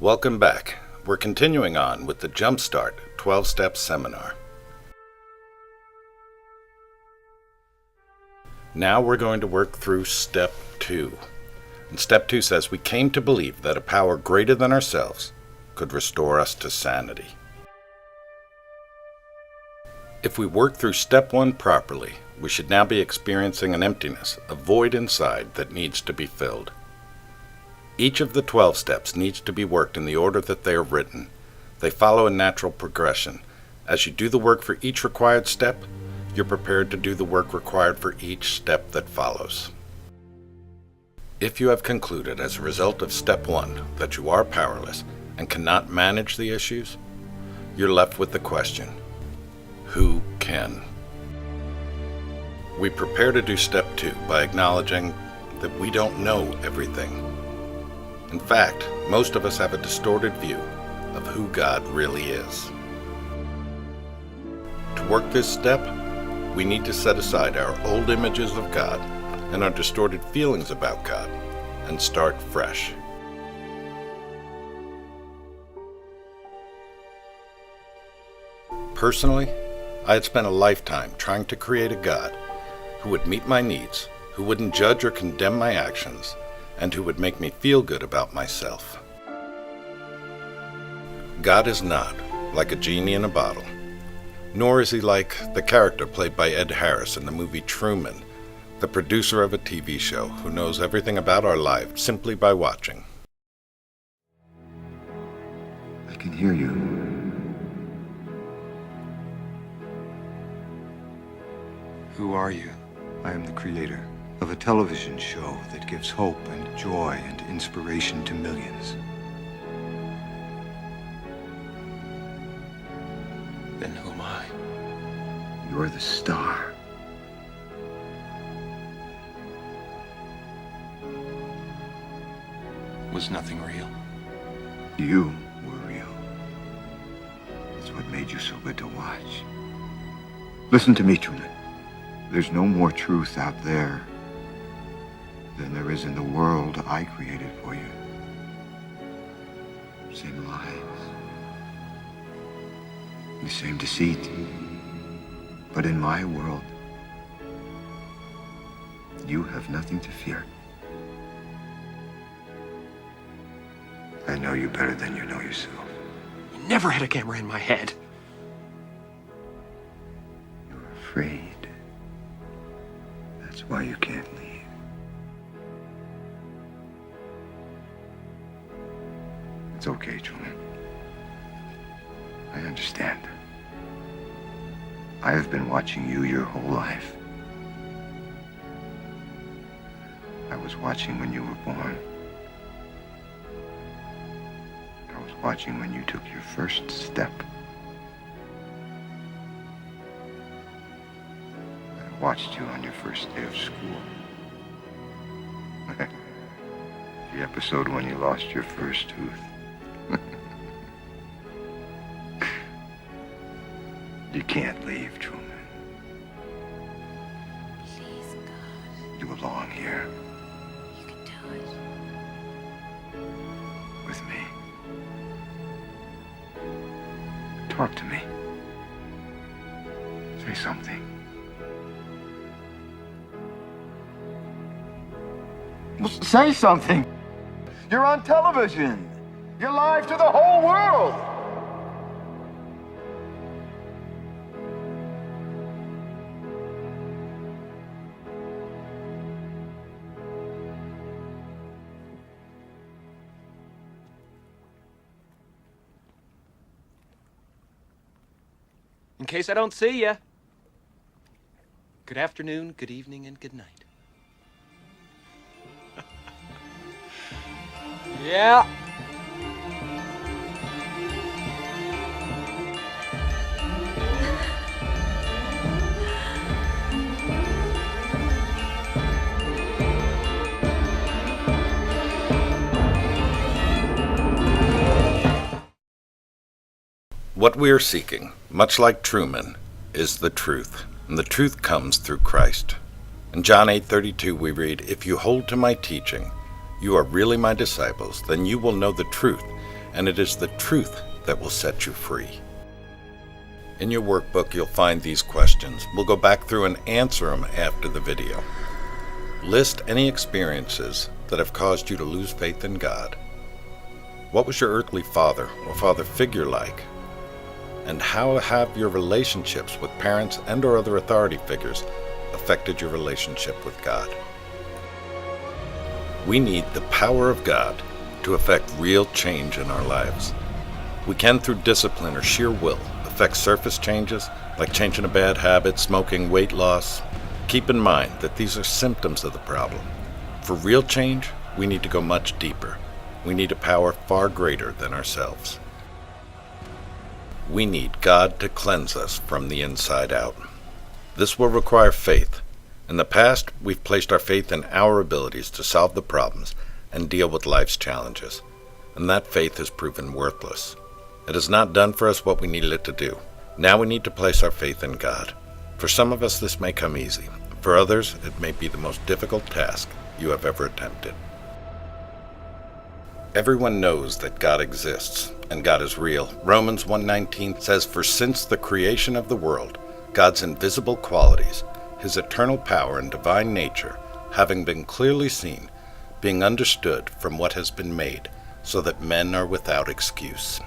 Welcome back. We're continuing on with the Jumpstart 12-Step Seminar. Now we're going to work through Step 2. And Step 2 says we came to believe that a power greater than ourselves could restore us to sanity. If we work through Step 1 properly, we should now be experiencing an emptiness, a void inside that needs to be filled. Each of the 12 steps needs to be worked in the order that they are written. They follow a natural progression. As you do the work for each required step, you're prepared to do the work required for each step that follows. If you have concluded as a result of Step 1 that you are powerless and cannot manage the issues, you're left with the question, who can? We prepare to do Step 2 by acknowledging that we don't know everything. In fact, most of us have a distorted view of who God really is. To work this step, we need to set aside our old images of God and our distorted feelings about God and start fresh. Personally, I had spent a lifetime trying to create a God who would meet my needs, who wouldn't judge or condemn my actions, and who would make me feel good about myself. God is not like a genie in a bottle, nor is he like the character played by Ed Harris in the movie Truman, the producer of a TV show who knows everything about our lives simply by watching. I can hear you. Who are you? I am the creator of a television show that gives hope and joy and inspiration to millions. Then who am I? You're the star. Was nothing real? You were real. That's what made you so good to watch. Listen to me, Truman. There's no more truth out there than there is in the world I created for you. Same lies. The same deceit. But in my world, you have nothing to fear. I know you better than you know yourself. You never had a camera in my head. You're afraid. That's why you can't leave. It's okay, Truman. I understand. I have been watching you your whole life. I was watching when you were born. I was watching when you took your first step. I watched you on your first day of school. The episode when you lost your first tooth. You can't leave, Truman. Please, God. You belong here You can do it. with me. Talk to me. Say something. Well, say something. You're on television. You're live to the whole world. In case I don't see ya. Good afternoon, good evening, and good night. Yeah. What we are seeking, much like Truman, is the truth, and the truth comes through Christ. In John 8:32 we read, "If you hold to my teaching, you are really my disciples, then you will know the truth, and it is the truth that will set you free. In your workbook, you'll find these questions. We'll go back through and answer them after the video. List any experiences that have caused you to lose faith in God. What was your earthly father or father figure like? And how have your relationships with parents and or other authority figures affected your relationship with God? We need the power of God to affect real change in our lives. We can, through discipline or sheer will, affect surface changes like changing a bad habit, smoking, weight loss. Keep in mind that these are symptoms of the problem. For real change, we need to go much deeper. We need a power far greater than ourselves. We need God to cleanse us from the inside out. This will require faith. In the past, we've placed our faith in our abilities to solve the problems and deal with life's challenges, and that faith has proven worthless. It has not done for us what we needed it to do. Now we need to place our faith in God. For some of us, this may come easy. For others, it may be the most difficult task you have ever attempted. Everyone knows that God exists, and God is real. Romans 1:19 says, "For since the creation of the world, God's invisible qualities, his eternal power and divine nature, having been clearly seen, being understood from what has been made, so that men are without excuse."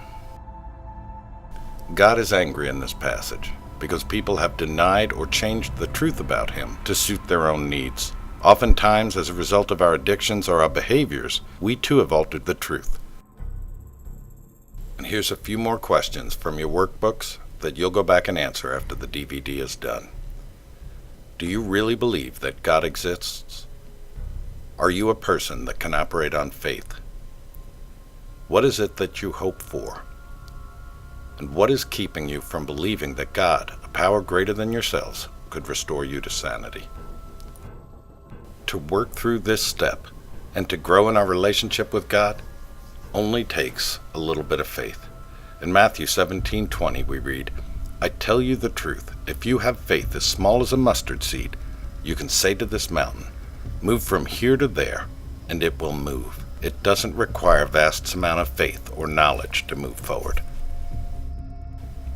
God is angry in this passage because people have denied or changed the truth about him to suit their own needs. Oftentimes, as a result of our addictions or our behaviors, we too have altered the truth. And here's a few more questions from your workbooks that you'll go back and answer after the DVD is done. Do you really believe that God exists? Are you a person that can operate on faith? What is it that you hope for? And what is keeping you from believing that God, a power greater than yourselves, could restore you to sanity? To work through this step and to grow in our relationship with God only takes a little bit of faith. In Matthew 17:20 we read, "I tell you the truth, if you have faith as small as a mustard seed, you can say to this mountain, 'Move from here to there,' and it will move." It doesn't require a vast amount of faith or knowledge to move forward.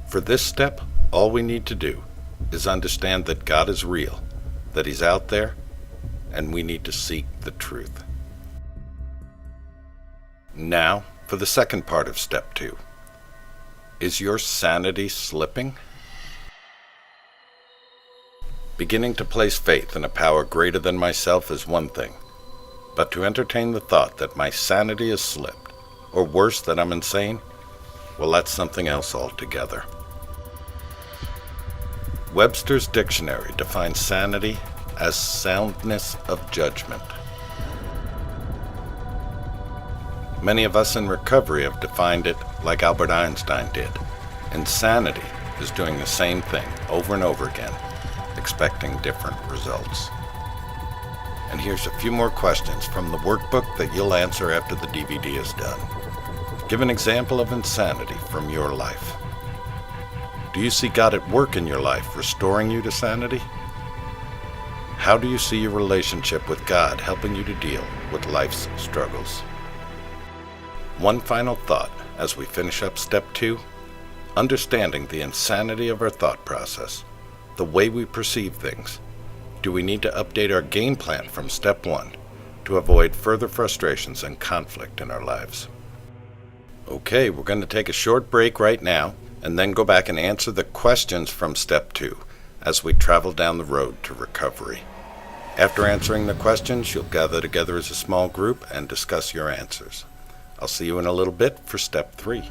For this step, all we need to do is understand that God is real, that he's out there, and we need to seek the truth. Now, for the second part of step 2. Is your sanity slipping? Beginning to place faith in a power greater than myself is one thing, but to entertain the thought that my sanity has slipped, or worse, that I'm insane, well, that's something else altogether. Webster's dictionary defines sanity as soundness of judgment. Many of us in recovery have defined it like Albert Einstein did. Insanity is doing the same thing over and over again, expecting different results. And here's a few more questions from the workbook that you'll answer after the DVD is done. Give an example of insanity from your life. Do you see God at work in your life, restoring you to sanity? How do you see your relationship with God helping you to deal with life's struggles? One final thought as we finish up step 2, understanding the insanity of our thought process, the way we perceive things. Do we need to update our game plan from step 1 to avoid further frustrations and conflict in our lives? Okay, we're going to take a short break right now and then go back and answer the questions from step 2 as we travel down the road to recovery. After answering the questions, you'll gather together as a small group and discuss your answers. I'll see you in a little bit for step 3.